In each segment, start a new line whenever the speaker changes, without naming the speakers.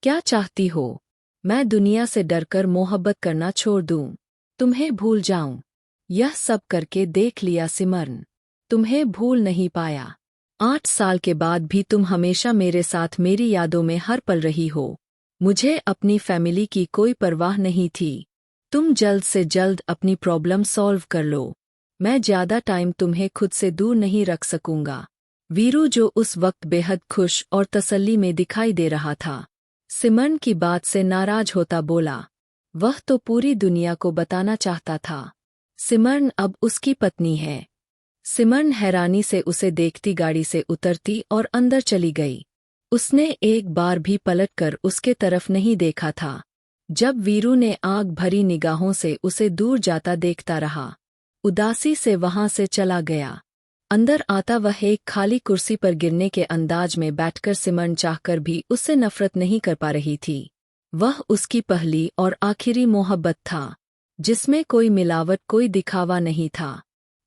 क्या चाहती हो? मैं दुनिया से डरकर मोहब्बत करना छोड़ दूं, तुम्हें भूल जाऊं। यह सब करके देख लिया सिमरन, तुम्हें भूल नहीं पाया। 8 साल के बाद भी तुम हमेशा मेरे साथ मेरी यादों में हर पल रही हो। मुझे अपनी फैमिली की कोई परवाह नहीं थी। तुम जल्द से जल्द अपनी प्रॉब्लम सॉल्व कर लो। मैं ज्यादा टाइम तुम्हें खुद से दूर नहीं रख सकूंगा। वीरू, जो उस वक्त बेहद खुश और तसल्ली में दिखाई दे रहा था, सिमरन की बात से नाराज होता बोला। वह तो पूरी दुनिया को बताना चाहता था सिमरन अब उसकी पत्नी है। सिमरन हैरानी से उसे देखती गाड़ी से उतरती और अंदर चली गई। उसने एक बार भी पलटकर उसके तरफ नहीं देखा था। जब वीरू ने आग भरी निगाहों से उसे दूर जाता देखता रहा, उदासी से वहां से चला गया। अंदर आता वह एक खाली कुर्सी पर गिरने के अंदाज में बैठकर सिमरन चाहकर भी उससे नफरत नहीं कर पा रही थी। वह उसकी पहली और आखिरी मोहब्बत था, जिसमें कोई मिलावट, कोई दिखावा नहीं था।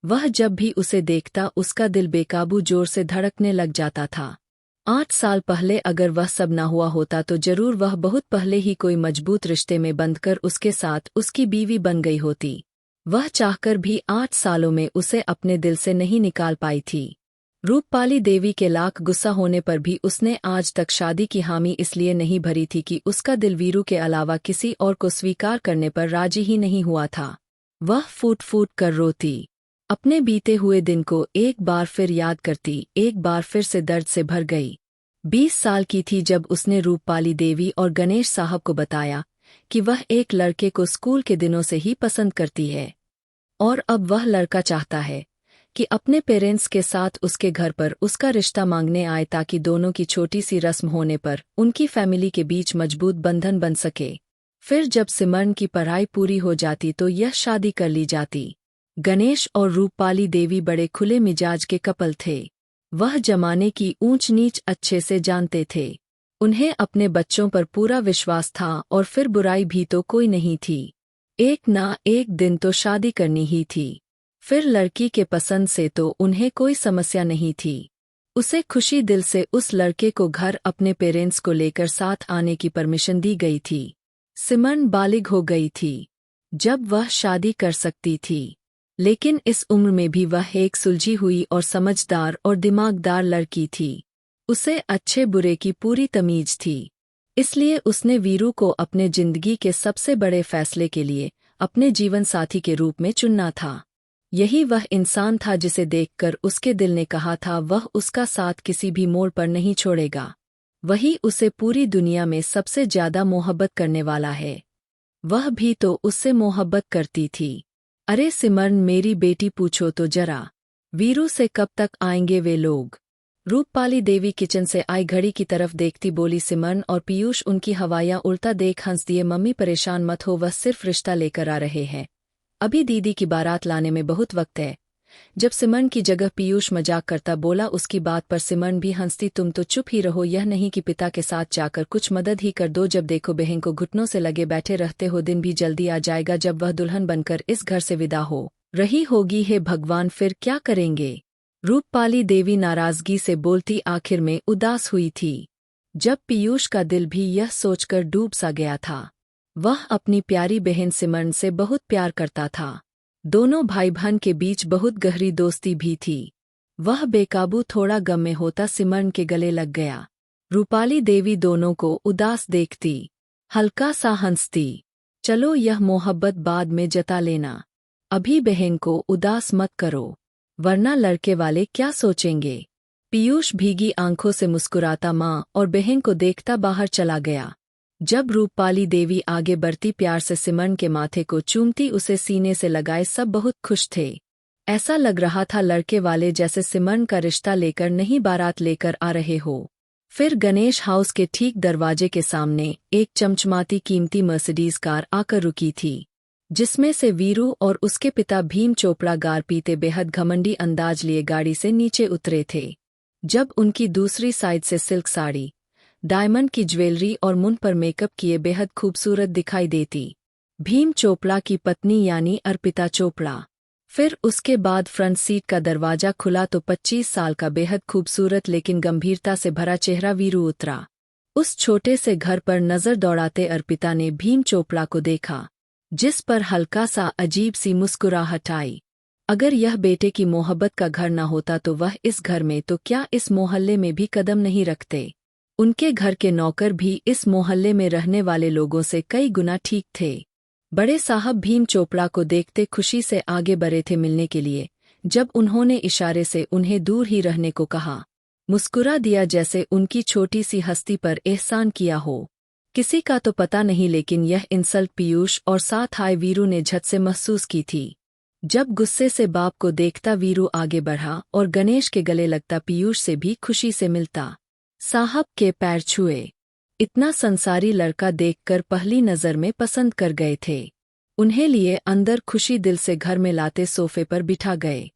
वह जब भी उसे देखता उसका दिल बेकाबू जोर से धड़कने लग जाता था। 8 साल पहले अगर वह सब ना हुआ होता तो जरूर वह बहुत पहले ही कोई मजबूत रिश्ते में बंधकर उसके साथ उसकी बीवी बन गई होती। वह चाहकर भी 8 सालों में उसे अपने दिल से नहीं निकाल पाई थी। रूपपाली देवी के लाख गुस्सा होने पर भी उसने आज तक शादी की हामी इसलिए नहीं भरी थी कि उसका दिल वीरू के अलावा किसी और को स्वीकार करने पर राजी ही नहीं हुआ था। वह फूट फूट कर रोती, अपने बीते हुए दिन को एक बार फिर याद करती, एक बार फिर से दर्द से भर गई। 20 साल की थी जब उसने रूपपाली देवी और गणेश साहब को बताया कि वह एक लड़के को स्कूल के दिनों से ही पसंद करती है और अब वह लड़का चाहता है कि अपने पेरेंट्स के साथ उसके घर पर उसका रिश्ता मांगने आए ताकि दोनों की छोटी सी रस्म होने पर उनकी फैमिली के बीच मजबूत बंधन बन सके। फिर जब सिमरन की पढ़ाई पूरी हो जाती तो यह शादी कर ली जाती। गणेश और रूपपाली देवी बड़े खुले मिजाज के कपल थे। वह जमाने की ऊंच नीच अच्छे से जानते थे। उन्हें अपने बच्चों पर पूरा विश्वास था और फिर बुराई भी तो कोई नहीं थी। एक ना एक दिन तो शादी करनी ही थी। फिर लड़की के पसंद से तो उन्हें कोई समस्या नहीं थी। उसे खुशी दिल से उस लड़के को घर अपने पेरेंट्स को लेकर साथ आने की परमिशन दी गई थी। सिमरन बालिग हो गई थी जब वह शादी कर सकती थी, लेकिन इस उम्र में भी वह एक सुलझी हुई और समझदार और दिमागदार लड़की थी। उसे अच्छे बुरे की पूरी तमीज थी। इसलिए उसने वीरू को अपने जिंदगी के सबसे बड़े फैसले के लिए अपने जीवन साथी के रूप में चुनना था। यही वह इंसान था जिसे देखकर उसके दिल ने कहा था वह उसका साथ किसी भी मोड़ पर नहीं छोड़ेगा। वही उसे पूरी दुनिया में सबसे ज्यादा मोहब्बत करने वाला है। वह भी तो उससे मोहब्बत करती थी। अरे सिमरन मेरी बेटी, पूछो तो जरा, वीरू से कब तक आएंगे वे लोग? रूपपाली देवी किचन से आई घड़ी की तरफ देखती बोली। सिमरन और पीयूष उनकी हवाइयां उड़ता देख हंस दिए। मम्मी परेशान मत हो, वह सिर्फ रिश्ता लेकर आ रहे हैं, अभी दीदी की बारात लाने में बहुत वक्त है। जब सिमरन की जगह पीयूष मजाक करता बोला उसकी बात पर सिमरन भी हंसती। तुम तो चुप ही रहो, यह नहीं कि पिता के साथ जाकर कुछ मदद ही कर दो। जब देखो बहन को घुटनों से लगे बैठे रहते हो। दिन भी जल्दी आ जाएगा जब वह दुल्हन बनकर इस घर से विदा हो रही होगी। हे भगवान, फिर क्या करेंगे? रूपपाली देवी नाराजगी से बोलती आखिर में उदास हुई थी। जब पीयूष का दिल भी यह सोचकर डूब सा गया था। वह अपनी प्यारी बहन सिमरन से बहुत प्यार करता था। दोनों भाई बहन के बीच बहुत गहरी दोस्ती भी थी। वह बेकाबू थोड़ा गम में होता सिमरन के गले लग गया। रूपाली देवी दोनों को उदास देखती, हल्का सा हंसती। चलो यह मोहब्बत बाद में जता लेना, अभी बहन को उदास मत करो, वरना लड़के वाले क्या सोचेंगे। पीयूष भीगी आंखों से मुस्कुराता माँ और बहन को देखता बाहर चला गया। जब रूपपाली देवी आगे बढ़ती प्यार से सिमरन के माथे को चूमती, उसे सीने से लगाए सब बहुत खुश थे। ऐसा लग रहा था लड़के वाले जैसे सिमरन का रिश्ता लेकर नहीं बारात लेकर आ रहे हो। फिर गणेश हाउस के ठीक दरवाजे के सामने एक चमचमाती कीमती मर्सिडीज कार आकर रुकी थी, जिसमें से वीरू और उसके पिता भीम चोपड़ा गार पीते बेहद घमंडी अंदाज लिए गाड़ी से नीचे उतरे थे। जब उनकी दूसरी साइड से सिल्क साड़ी, डायमंड की ज्वेलरी और मुंह पर मेकअप किए बेहद खूबसूरत दिखाई देती भीम चोपड़ा की पत्नी यानी अर्पिता चोपड़ा। फिर उसके बाद फ्रंट सीट का दरवाजा खुला तो 25 साल का बेहद खूबसूरत लेकिन गंभीरता से भरा चेहरा वीरू उतरा। उस छोटे से घर पर नजर दौड़ाते अर्पिता ने भीम चोपड़ा को देखा, जिस पर हल्का सा अजीब सी मुस्कुराहट आई। अगर यह बेटे की मोहब्बत का घर न होता तो वह इस घर में तो क्या इस मोहल्ले में भी कदम नहीं रखते। उनके घर के नौकर भी इस मोहल्ले में रहने वाले लोगों से कई गुना ठीक थे। बड़े साहब भीम चोपड़ा को देखते खुशी से आगे बढ़े थे मिलने के लिए। जब उन्होंने इशारे से उन्हें दूर ही रहने को कहा, मुस्कुरा दिया जैसे उनकी छोटी सी हस्ती पर एहसान किया हो। किसी का तो पता नहीं, लेकिन यह इंसल्ट पीयूष और साथ आए वीरू ने झट से महसूस की थी। जब गुस्से से बाप को देखता वीरू आगे बढ़ा और गणेश के गले लगता पीयूष से भी खुशी से मिलता। साहब के पैर छुए। इतना संसारी लड़का देखकर पहली नज़र में पसंद कर गए थे। उन्हें लिए अंदर खुशी दिल से घर में लाते सोफे पर बिठा गए।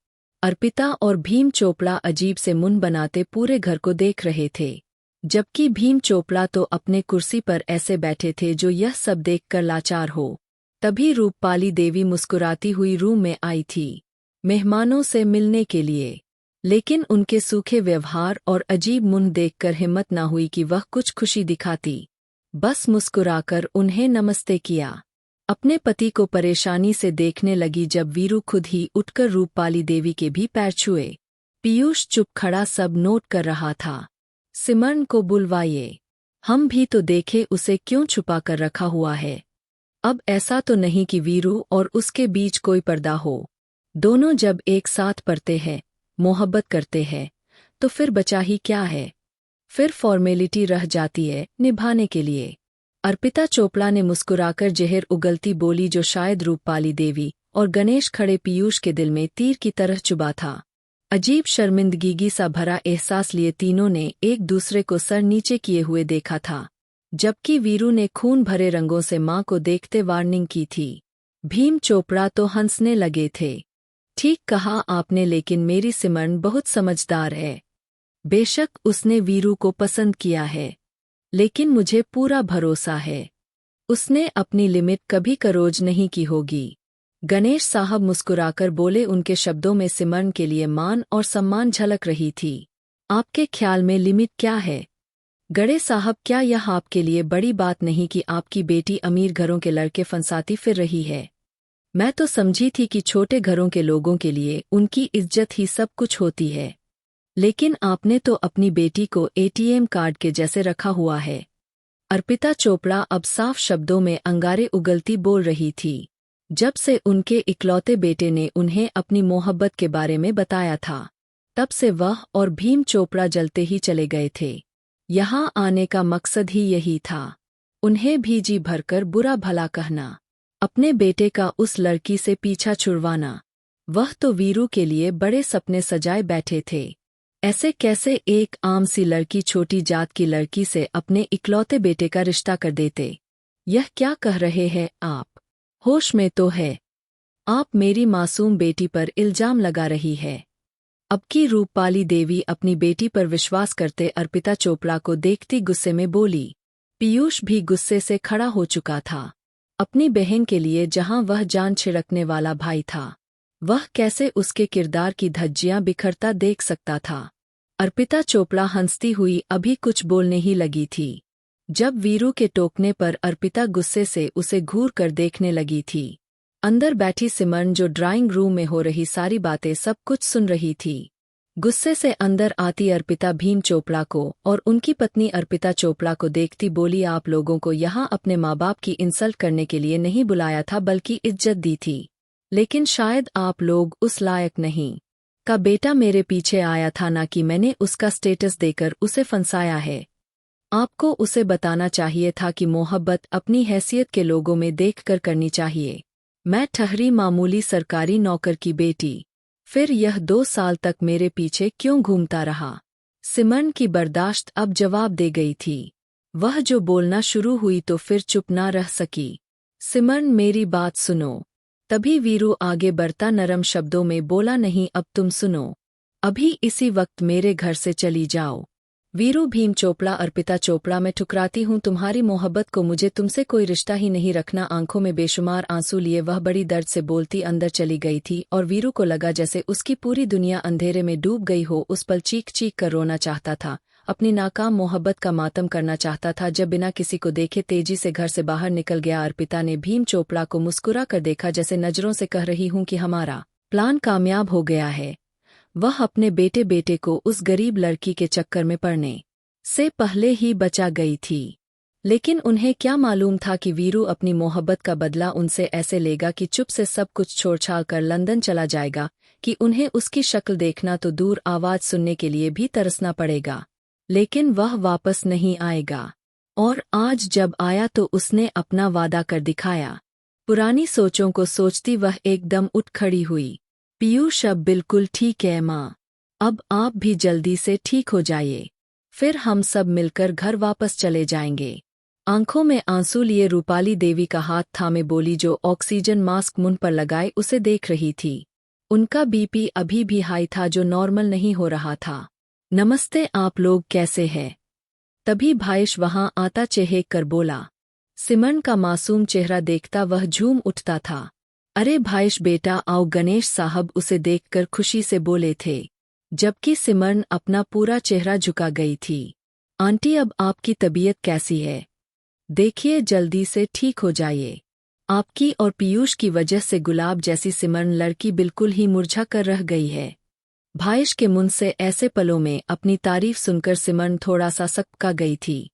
अर्पिता और भीम चोपड़ा अजीब से मुंह बनाते पूरे घर को देख रहे थे, जबकि भीम चोपड़ा तो अपने कुर्सी पर ऐसे बैठे थे जो यह सब देखकर लाचार हो। तभी रूपपाली देवी मुस्कुराती हुई रूम में आई थी, मेहमानों से मिलने के लिए। लेकिन उनके सूखे व्यवहार और अजीब मुंह देखकर हिम्मत न हुई कि वह कुछ खुशी दिखाती। बस मुस्कुराकर उन्हें नमस्ते किया। अपने पति को परेशानी से देखने लगी जब वीरू खुद ही उठकर रूपपाली देवी के भी पैर छुए। पीयूष चुप खड़ा सब नोट कर रहा था। सिमरन को बुलवाइए, हम भी तो देखे उसे क्यों छुपा कर रखा हुआ है। अब ऐसा तो नहीं कि वीरू और उसके बीच कोई पर्दा हो। दोनों जब एक साथ पढ़ते हैं, मोहब्बत करते हैं, तो फिर बचा ही क्या है। फिर फॉर्मेलिटी रह जाती है निभाने के लिए। अर्पिता चोपड़ा ने मुस्कुराकर जहर उगलती बोली जो शायद रूपपाली देवी और गणेश खड़े पीयूष के दिल में तीर की तरह चुभा था। अजीब शर्मिंदगी सा भरा एहसास लिए तीनों ने एक दूसरे को सर नीचे किए हुए देखा था, जबकि वीरू ने खून भरे रंगों से मां को देखते वार्निंग की थी। भीम चोपड़ा तो हंसने लगे थे। ठीक कहा आपने, लेकिन मेरी सिमरन बहुत समझदार है। बेशक उसने वीरू को पसंद किया है, लेकिन मुझे पूरा भरोसा है उसने अपनी लिमिट कभी करोज नहीं की होगी। गणेश साहब मुस्कुराकर बोले, उनके शब्दों में सिमरन के लिए मान और सम्मान झलक रही थी। आपके ख्याल में लिमिट क्या है गड़े साहब? क्या यह आपके लिए बड़ी बात नहीं कि आपकी बेटी अमीर घरों के लड़के फंसाती फिर रही है? मैं तो समझी थी कि छोटे घरों के लोगों के लिए उनकी इज्जत ही सब कुछ होती है, लेकिन आपने तो अपनी बेटी को एटीएम कार्ड के जैसे रखा हुआ है। अर्पिता चोपड़ा अब साफ शब्दों में अंगारे उगलती बोल रही थी। जब से उनके इकलौते बेटे ने उन्हें अपनी मोहब्बत के बारे में बताया था, तब से वह और भीम चोपड़ा जलते ही चले गए थे। यहाँ आने का मकसद ही यही था, उन्हें भी जी भरकर बुरा भला कहना, अपने बेटे का उस लड़की से पीछा छुड़वाना। वह तो वीरू के लिए बड़े सपने सजाए बैठे थे। ऐसे कैसे एक आम सी लड़की, छोटी जात की लड़की से अपने इकलौते बेटे का रिश्ता कर देते? यह क्या कह रहे हैं आप? होश में तो है? आप मेरी मासूम बेटी पर इल्जाम लगा रही है। अब की रूपपाली देवी अपनी बेटी पर विश्वास करते अर्पिता चोपड़ा को देखती गुस्से में बोली। पीयूष भी गुस्से से खड़ा हो चुका था। अपनी बहन के लिए जहां वह जान छिड़कने वाला भाई था, वह कैसे उसके किरदार की धज्जियां बिखरता देख सकता था। अर्पिता चोपड़ा हंसती हुई अभी कुछ बोलने ही लगी थी, जब वीरू के टोकने पर अर्पिता गुस्से से उसे घूर कर देखने लगी थी। अंदर बैठी सिमरन जो ड्राइंग रूम में हो रही सारी बातें सब कुछ सुन रही थी। गुस्से से अंदर आती अर्पिता भीम चोपड़ा को और उनकी पत्नी अर्पिता चोपड़ा को देखती बोली, आप लोगों को यहाँ अपने माँ बाप की इंसल्ट करने के लिए नहीं बुलाया था, बल्कि इज्जत दी थी। लेकिन शायद आप लोग उस लायक नहीं। का बेटा मेरे पीछे आया था ना कि मैंने उसका स्टेटस देकर उसे फंसाया है। आपको उसे बताना चाहिए था कि मोहब्बत अपनी हैसियत के लोगों में देखकर करनी चाहिए। मैं ठहरी मामूली सरकारी नौकर की बेटी, फिर यह 2 साल तक मेरे पीछे क्यों घूमता रहा? सिमरन की बर्दाश्त अब जवाब दे गई थी। वह जो बोलना शुरू हुई तो फिर चुप ना रह सकी। सिमरन मेरी बात सुनो। तभी वीरू आगे बढ़ता नरम शब्दों में बोला, नहीं अब तुम सुनो, अभी इसी वक्त मेरे घर से चली जाओ। वीरू भीम चोपड़ा अर्पिता चोपड़ा, मैं ठुकराती हूँ तुम्हारी मोहब्बत को, मुझे तुमसे कोई रिश्ता ही नहीं रखना। आंखों में बेशुमार आंसू लिए वह बड़ी दर्द से बोलती अंदर चली गई थी और वीरू को लगा जैसे उसकी पूरी दुनिया अंधेरे में डूब गई हो। उस पल चीख चीख कर रोना चाहता था, अपनी नाकाम मोहब्बत का मातम करना चाहता था जब बिना किसी को देखे तेजी से घर से बाहर निकल गया। अर्पिता ने भीम चोपड़ा को मुस्कुरा कर देखा, जैसे नजरों से कह रही हूं कि हमारा प्लान कामयाब हो गया है। वह अपने बेटे को उस गरीब लड़की के चक्कर में पड़ने से पहले ही बचा गई थी, लेकिन उन्हें क्या मालूम था कि वीरू अपनी मोहब्बत का बदला उनसे ऐसे लेगा कि चुप से सब कुछ छोड़-छाड़ कर लंदन चला जाएगा, कि उन्हें उसकी शक्ल देखना तो दूर आवाज सुनने के लिए भी तरसना पड़ेगा, लेकिन वह वापस नहीं आएगा। और आज जब आया तो उसने अपना वादा कर दिखाया। पुरानी सोचों को सोचती वह एकदम उठ खड़ी हुई। पीयूष अब बिल्कुल ठीक है माँ, अब आप भी जल्दी से ठीक हो जाइए, फिर हम सब मिलकर घर वापस चले जाएंगे। आंखों में आंसू लिए रूपाली देवी का हाथ थामे बोली, जो ऑक्सीजन मास्क मुंह पर लगाए उसे देख रही थी। उनका बीपी अभी भी हाई था, जो नॉर्मल नहीं हो रहा था। नमस्ते, आप लोग कैसे हैं? तभी भाईश वहां आता चेहक कर बोला। सिमरन का मासूम चेहरा देखता वह झूम उठता था। अरे भाईश बेटा आओ, गणेश साहब उसे देखकर खुशी से बोले थे, जबकि सिमरन अपना पूरा चेहरा झुका गई थी। आंटी अब आपकी तबीयत कैसी है? देखिए जल्दी से ठीक हो जाइए। आपकी और पीयूष की वजह से गुलाब जैसी सिमरन लड़की बिल्कुल ही मुरझा कर रह गई है। भाईश के मुंह से ऐसे पलों में अपनी तारीफ सुनकर सिमरन थोड़ा सा सकपका गई थी।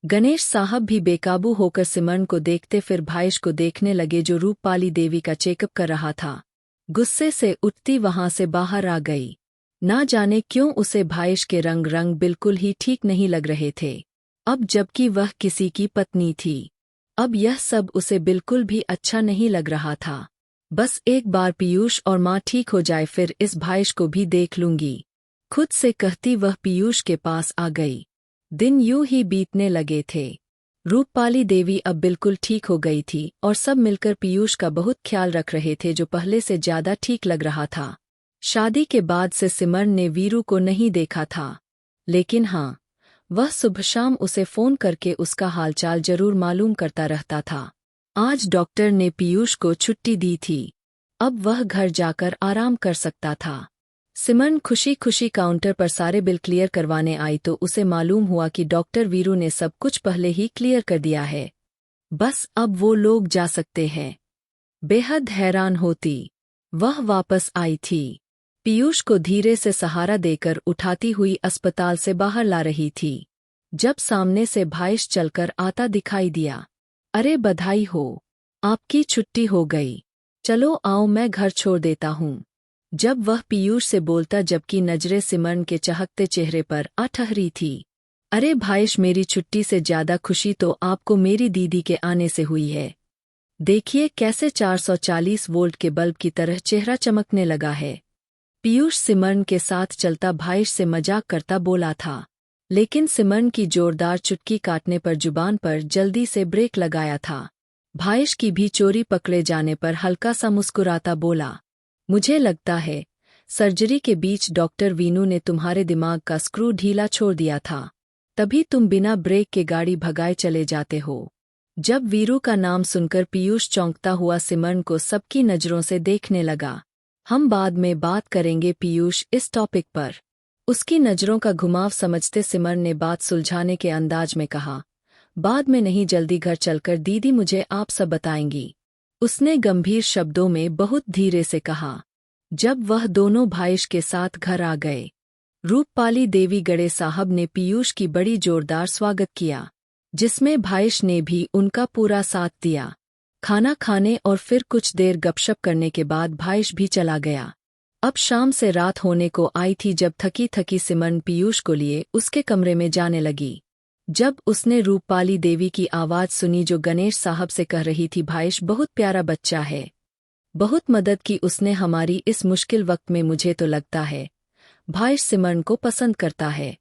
गणेश साहब भी बेकाबू होकर सिमरन को देखते फिर भाईश को देखने लगे, जो रूपपाली देवी का चेकअप कर रहा था। गुस्से से उठती वहां से बाहर आ गई। ना जाने क्यों उसे भाईश के रंग बिल्कुल ही ठीक नहीं लग रहे थे, अब जबकि वह किसी की पत्नी थी। अब यह सब उसे बिल्कुल भी अच्छा नहीं लग रहा था। बस एक बार पीयूष और माँ ठीक हो जाए फिर इस भाईश को भी देख लूंगी, खुद से कहती वह पीयूष के पास आ गई। दिन यूं ही बीतने लगे थे। रूपपाली देवी अब बिल्कुल ठीक हो गई थी और सब मिलकर पीयूष का बहुत ख्याल रख रहे थे, जो पहले से ज्यादा ठीक लग रहा था। शादी के बाद से सिमरन ने वीरू को नहीं देखा था, लेकिन हाँ, वह सुबह शाम उसे फोन करके उसका हालचाल जरूर मालूम करता रहता था। आज डॉक्टर ने पीयूष को छुट्टी दी थी, अब वह घर जाकर आराम कर सकता था। सिमरन खुशी खुशी काउंटर पर सारे बिल क्लियर करवाने आई तो उसे मालूम हुआ कि डॉक्टर वीरू ने सब कुछ पहले ही क्लियर कर दिया है, बस अब वो लोग जा सकते हैं। बेहद हैरान होती वह वापस आई थी। पीयूष को धीरे से सहारा देकर उठाती हुई अस्पताल से बाहर ला रही थी, जब सामने से भाईश चलकर आता दिखाई दिया। अरे बधाई हो, आपकी छुट्टी हो गई, चलो आओ मैं घर छोड़ देता हूँ। जब वह पीयूष से बोलता, जबकि नजरें सिमरन के चहकते चेहरे पर आ ठहरी थी। अरे भाईश, मेरी छुट्टी से ज्यादा खुशी तो आपको मेरी दीदी के आने से हुई है। देखिए कैसे 440 वोल्ट के बल्ब की तरह चेहरा चमकने लगा है। पीयूष सिमरन के साथ चलता भाईश से मजाक करता बोला था, लेकिन सिमरन की जोरदार चुटकी काटने पर जुबान पर जल्दी से ब्रेक लगाया था। भाईश की भी चोरी पकड़े जाने पर हल्का सा मुस्कुराता बोला, मुझे लगता है सर्जरी के बीच डॉक्टर वीनू ने तुम्हारे दिमाग का स्क्रू ढीला छोड़ दिया था, तभी तुम बिना ब्रेक के गाड़ी भगाए चले जाते हो। जब वीरू का नाम सुनकर पीयूष चौंकता हुआ सिमरन को सबकी नजरों से देखने लगा। हम बाद में बात करेंगे पीयूष इस टॉपिक पर, उसकी नजरों का घुमाव समझते सिमरन ने बात सुलझाने के अंदाज में कहा, बाद में नहीं, जल्दी घर चलकर दीदी मुझे आप सब बताएंगी, उसने गंभीर शब्दों में बहुत धीरे से कहा। जब वह दोनों भाईश के साथ घर आ गए, रूपपाली देवी गड़े साहब ने पीयूष की बड़ी जोरदार स्वागत किया, जिसमें भाईश ने भी उनका पूरा साथ दिया। खाना खाने और फिर कुछ देर गपशप करने के बाद भाईश भी चला गया। अब शाम से रात होने को आई थी जब थकी थकी सिमरन पीयूष को लिए उसके कमरे में जाने लगी। जब उसने रूपपाली देवी की आवाज सुनी, जो गणेश साहब से कह रही थी, भाईश बहुत प्यारा बच्चा है, बहुत मदद की उसने हमारी इस मुश्किल वक्त में, मुझे तो लगता है भाईश सिमरन को पसंद करता है।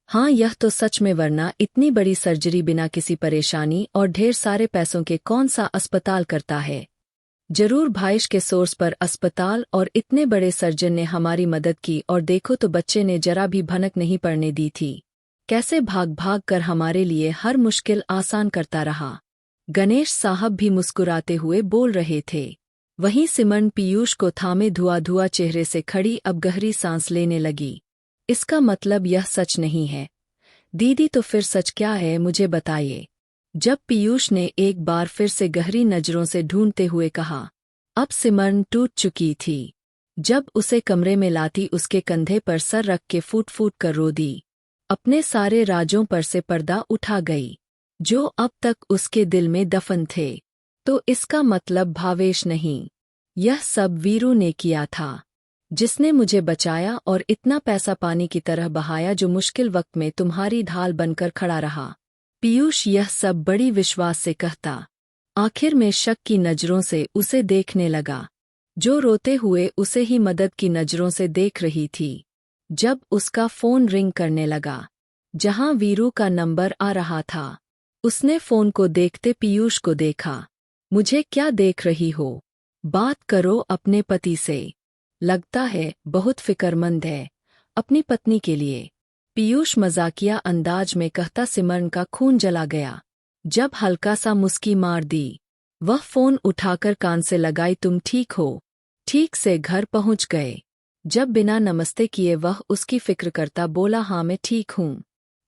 हाँ यह तो सच में, वरना इतनी बड़ी सर्जरी बिना किसी परेशानी और ढेर सारे पैसों के कौन सा अस्पताल करता है। जरूर भाईश के सोर्स पर अस्पताल और इतने बड़े सर्जन ने हमारी मदद की, और देखो तो बच्चे ने जरा भी भनक नहीं पड़ने दी थी, कैसे भाग भाग कर हमारे लिए हर मुश्किल आसान करता रहा। गणेश साहब भी मुस्कुराते हुए बोल रहे थे। वहीं सिमरन पीयूष को थामे धुआ चेहरे से खड़ी अब गहरी सांस लेने लगी। इसका मतलब यह सच नहीं है दीदी तो फिर सच क्या है, मुझे बताइए। जब पीयूष ने एक बार फिर से गहरी नजरों से ढूंढते हुए कहा। अब सिमरन टूट चुकी थी। जब उसे कमरे में लाती उसके कंधे पर सर रख के फूट फूट कर रो दी। अपने सारे राजों पर से पर्दा उठा गई, जो अब तक उसके दिल में दफन थे। तो इसका मतलब भावेश नहीं, यह सब वीरू ने किया था, जिसने मुझे बचाया और इतना पैसा पानी की तरह बहाया, जो मुश्किल वक्त में तुम्हारी ढाल बनकर खड़ा रहा। पीयूष यह सब बड़ी विश्वास से कहता। आखिर में शक की नजरों से उसे देखने लगा, जो रोते हुए उसे ही मदद की नजरों से देख रही थी। जब उसका फोन रिंग करने लगा, जहां वीरू का नंबर आ रहा था, उसने फोन को देखते पीयूष को देखा। मुझे क्या देख रही हो? बात करो अपने पति से। लगता है बहुत फिक्रमंद है अपनी पत्नी के लिए। पीयूष मजाकिया अंदाज में कहता। सिमरन का खून जला गया जब हल्का सा मुस्की मार दी। वह फोन उठाकर कान से लगाई। तुम ठीक हो? ठीक से घर पहुंच गए? जब बिना नमस्ते किए वह उसकी फिक्र करता बोला, हाँ मैं ठीक हूँ।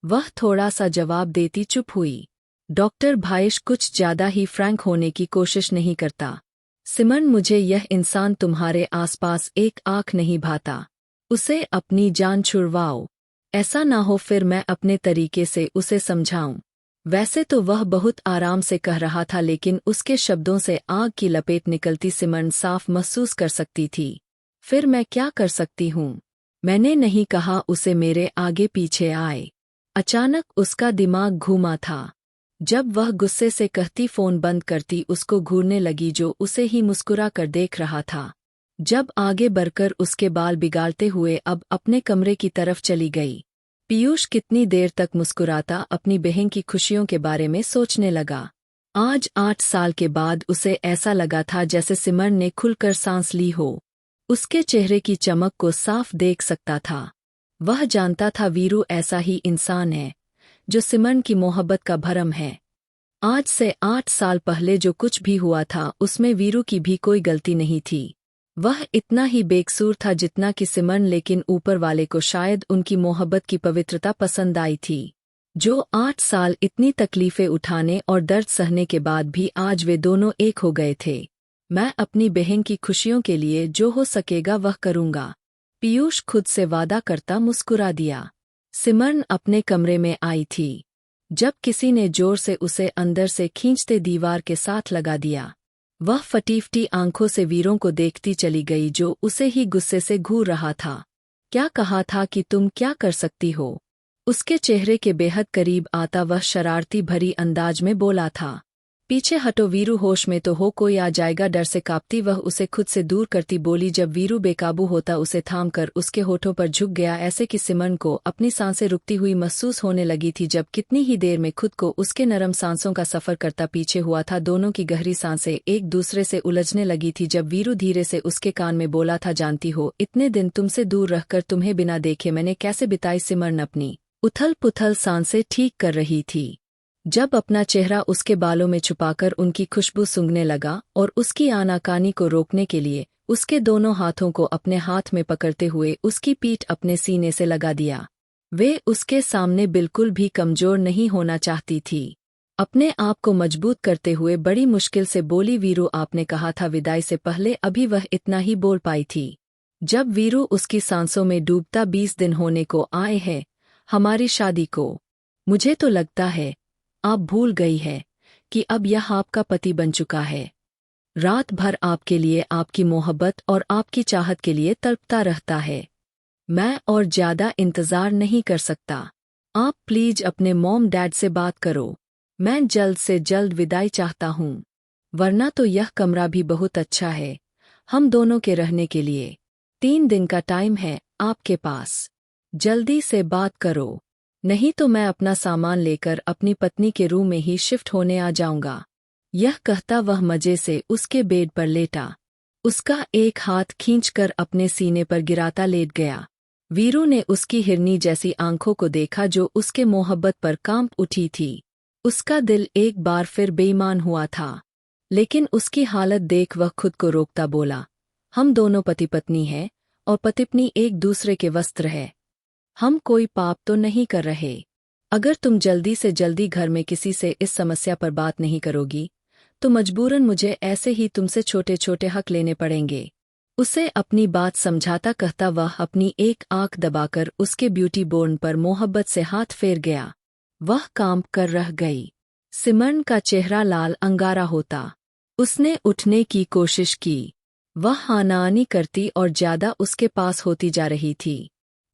वह थोड़ा सा जवाब देती चुप हुई। डॉक्टर भावेश कुछ ज्यादा ही फ्रैंक होने की कोशिश नहीं करता। सिमरन, मुझे यह इंसान तुम्हारे आसपास एक आंख नहीं भाता। उसे अपनी जान छुड़वाओ। ऐसा ना हो फिर मैं अपने तरीके से उसे समझाऊं। वैसे तो वह बहुत आराम से कह रहा था, लेकिन उसके शब्दों से आग की लपेट निकलती सिमरन साफ महसूस कर सकती थी। फिर मैं क्या कर सकती हूँ? मैंने नहीं कहा उसे मेरे आगे पीछे आए। अचानक उसका दिमाग घूमा था। जब वह गुस्से से कहती फोन बंद करती, उसको घूरने लगी, जो उसे ही मुस्कुरा कर देख रहा था। जब आगे बढ़कर उसके बाल बिगाड़ते हुए अब अपने कमरे की तरफ चली गई। पीयूष कितनी देर तक मुस्कुराता अपनी बहन की खुशियों के बारे में सोचने लगा। आज 8 साल के बाद उसे ऐसा लगा था जैसे सिमरन ने खुलकर सांस ली हो। उसके चेहरे की चमक को साफ देख सकता था। वह जानता था वीरू ऐसा ही इंसान है, जो सिमरन की मोहब्बत का भरम है। आज से 8 साल पहले जो कुछ भी हुआ था, उसमें वीरू की भी कोई गलती नहीं थी। वह इतना ही बेकसूर था जितना कि सिमरन, लेकिन ऊपर वाले को शायद उनकी मोहब्बत की पवित्रता पसंद आई थी। जो 8 साल इतनी तकलीफें उठाने और दर्द सहने के बाद भी आज वे दोनों एक हो गए थे। मैं अपनी बहन की खुशियों के लिए जो हो सकेगा वह करूंगा, पीयूष खुद से वादा करता मुस्कुरा दिया। सिमरन अपने कमरे में आई थी, जब किसी ने जोर से उसे अंदर से खींचते दीवार के साथ लगा दिया। वह फटी-फटी आंखों से वीरों को देखती चली गई, जो उसे ही गुस्से से घूर रहा था। क्या कहा था कि तुम क्या कर सकती हो? उसके चेहरे के बेहद करीब आता वह शरारती भरी अंदाज में बोला था। पीछे हटो वीरू, होश में तो हो, कोई आ जाएगा। डर से कांपती वह उसे खुद से दूर करती बोली। जब वीरू बेकाबू होता उसे थाम कर उसके होठों पर झुक गया, ऐसे कि सिमरन को अपनी सांसें रुकती हुई महसूस होने लगी थी। जब कितनी ही देर में खुद को उसके नरम सांसों का सफर करता पीछे हुआ था, दोनों की गहरी सांसें एक दूसरे से उलझने लगी थी। जब वीरू धीरे से उसके कान में बोला था, जानती हो इतने दिन तुमसे दूर रहकर तुम्हें बिना देखे मैंने कैसे बिताई। सिमरन अपनी उथल पुथल सांसें ठीक कर रही थी, जब अपना चेहरा उसके बालों में छुपाकर उनकी खुशबू सूंघने लगा और उसकी आनाकानी को रोकने के लिए उसके दोनों हाथों को अपने हाथ में पकड़ते हुए उसकी पीठ अपने सीने से लगा दिया। वे उसके सामने बिल्कुल भी कमजोर नहीं होना चाहती थी। अपने आप को मजबूत करते हुए बड़ी मुश्किल से बोली, वीरू आपने कहा था विदाई से पहले। अभी वह इतना ही बोल पाई थी, जब वीरू उसकी सांसों में डूबता। 20 दिन होने को आए हैं हमारी शादी को। मुझे तो लगता है आप भूल गई है कि अब यह आपका पति बन चुका है। रात भर आपके लिए, आपकी मोहब्बत और आपकी चाहत के लिए तड़पता रहता है। मैं और ज्यादा इंतजार नहीं कर सकता। आप प्लीज अपने मॉम डैड से बात करो। मैं जल्द से जल्द विदाई चाहता हूँ, वरना तो यह कमरा भी बहुत अच्छा है हम दोनों के रहने के लिए। 3 दिन का टाइम है आपके पास, जल्दी से बात करो, नहीं तो मैं अपना सामान लेकर अपनी पत्नी के रूम में ही शिफ्ट होने आ जाऊंगा। यह कहता वह मजे से उसके बेड पर लेटा, उसका एक हाथ खींचकर अपने सीने पर गिराता लेट गया। वीरू ने उसकी हिरनी जैसी आंखों को देखा, जो उसके मोहब्बत पर कांप उठी थी। उसका दिल एक बार फिर बेईमान हुआ था, लेकिन उसकी हालत देख वह खुद को रोकता बोला, हम दोनों पति पत्नी हैं और पति पत्नी एक दूसरे के वस्त्र है। हम कोई पाप तो नहीं कर रहे। अगर तुम जल्दी से जल्दी घर में किसी से इस समस्या पर बात नहीं करोगी तो मजबूरन मुझे ऐसे ही तुमसे छोटे छोटे हक लेने पड़ेंगे। उसे अपनी बात समझाता कहता वह अपनी एक आंख दबाकर उसके ब्यूटी बोर्न पर मोहब्बत से हाथ फेर गया। वह काम कर रह गई। सिमरन का चेहरा लाल अंगारा होता। उसने उठने की कोशिश की। वह हानानी करती और ज्यादा उसके पास होती जा रही थी।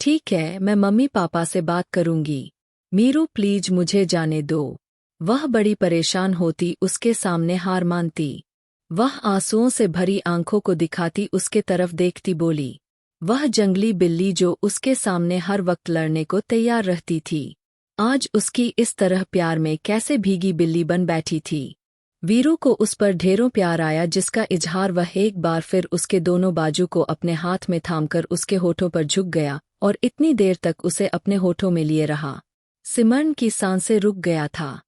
ठीक है, मैं मम्मी पापा से बात करूंगी। मीरू प्लीज मुझे जाने दो। वह बड़ी परेशान होती, उसके सामने हार मानती। वह आंसुओं से भरी आंखों को दिखाती उसके तरफ देखती बोली। वह जंगली बिल्ली जो उसके सामने हर वक्त लड़ने को तैयार रहती थी, आज उसकी इस तरह प्यार में कैसे भीगी बिल्ली बन बैठी थी। वीरू को उस पर ढेरों प्यार आया जिसका इजहार वह एक बार फिर उसके दोनों बाजू को अपने हाथ में थामकर उसके होठों पर झुक गया और इतनी देर तक उसे अपने होठों में लिए रहा। सिमरन की सांसें रुक गया था।